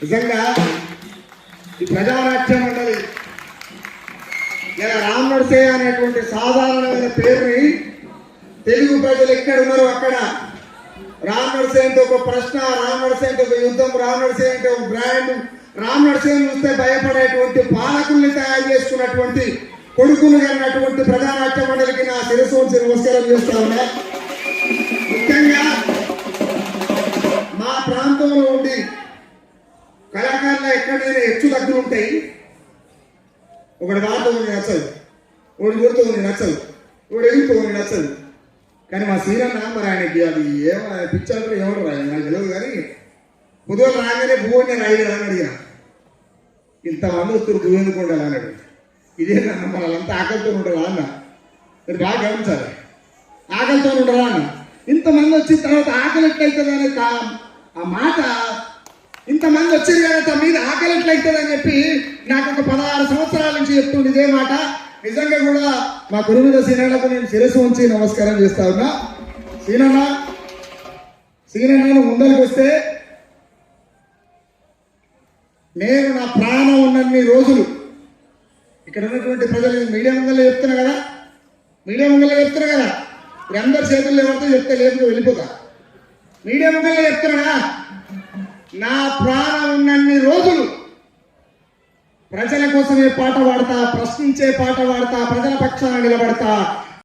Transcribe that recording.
నిజంగా ఈ ప్రజానాట్య మండలి లేదా రామ్ నర్సే అనేటువంటి సాధారణమైన పేరుని తెలుగు ప్రజలు ఎక్కడ ఉన్నారో అక్కడ రామ్ నర్సే అంటే ఒక ప్రశ్న, రామ్ నర్సే అంటే ఒక యుద్ధం, రామ్ నర్సే అంటే ఒక బ్రాండ్, రామ్ నర్సే చూస్తే భయపడేటువంటి పాలకుల్ని తయారు చేసుకున్నటువంటి కొడుకులు అన్నటువంటి ప్రజానాట్య మండలికి నా శిరస్సు ఉంచి నమస్కారం చేస్తా ఉన్నా. ముఖ్యంగా మా ప్రాంతంలో ఉండి కళాకారుల ఎక్కడైనా హెచ్చు తగ్గులు ఉంటాయి. ఒకటి వాడుతూ ఉంది నచ్చదు, ఒకటి గుర్తూ ఉంది నచ్చదు, ఒకటి ఎగుతూ ఉంది నచ్చదు. కానీ మా సీరన్న మరి ఆయనకి అది ఏమో పిక్చర్ ఏమో రాయి నాకు తెలియదు. కానీ పొద్దున రాగానే భూమిని రాయి కదా అని అడిగిన. ఇంతమంది వస్తారు భూమి ఎందుకు ఉండాలి అన్నాడు. ఇదేనన్న మరి వాళ్ళంతా ఆకలితో ఉంటారా అన్న. మీరు బాగా గమనించాలి, ఆకలితో ఉంటారా అన్న. ఇంతమంది వచ్చిన తర్వాత ఆకలి ఎట్లయితుంది అనే ఆ మాట, ఇంతమంది వచ్చారు కదా తమ మీద ఆకలి ఎట్లయితుంది అని చెప్పి నాకు ఒక 16 సంవత్సరాల నుంచి చెప్తుండే ఇదే మాట. నిజంగా కూడా మా గురువుల సీనన్నకు నేను శిరస్సు ఉంచి నమస్కారం చేస్తా ఉన్నా. సీనన్న ముందరికి వస్తే నేను నా ప్రాణం ఉన్నన్ని రోజులు ఇక్కడ ఉన్నటువంటి ప్రజలు మీడియా ముందర చెప్తున్నా కదా, మీరు అందరి చేతుల్లో ఎవరితో చెప్తే లేదు వెళ్ళిపోతా. మీడియా ముందర చెప్తున్నా నా ప్రాణం ఉన్నన్ని రోజులు ప్రజల కోసమే పాట పాడతా, ప్రశ్నించే పాట పాడతా, ప్రజల పక్షాన నిలబడతా,